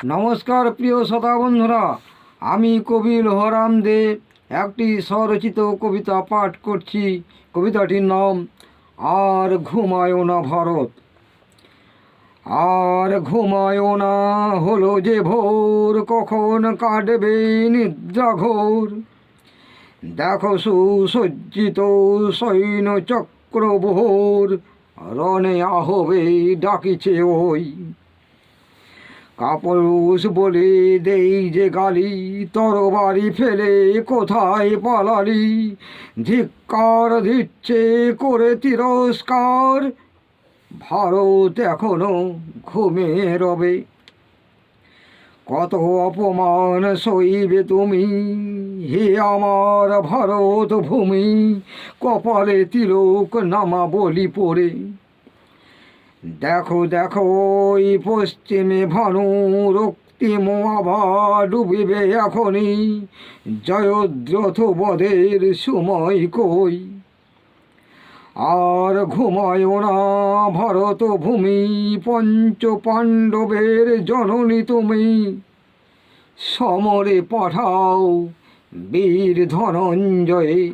নমস্কার প্রিয় শ্রোতা বন্ধুরা, আমি কবি লোহরাম দে একটি স্বরচিত কবিতা পাঠ করছি। কবিতাটির নাম আর ঘুমায়ো না ভারত। আর ঘুমায়ো না, হলো যে ভোর, কখন কাটবে নিদ্রা ঘোর। দেখো সুসজ্জিত সৈন্য চক্রবহর, রণে আহবে ডাকিছে ওই। কাপুরুষ বলে দেই যে গালি, তরবারি ফেলে কোথায় পালালি। ধিক্কার দিচ্ছে করে তিরস্কার, ভারত এখনো ঘুমিয়ে রবে। কত অপমান সইবে তুমি, হে আমার ভারত ভূমি। কপালে তিলক নামা বলি পড়ে। দেখো দেখো ওই পশ্চিমে ভানু রক্তিম আবার ডুবিবে এখনই। জয়দ্রথ বধের সময় কই। আর ঘুমায়ো না ভারত ভূমি, পঞ্চ পাণ্ডবের জননী তুমি। সমরে পাঠাও বীর ধনঞ্জয়।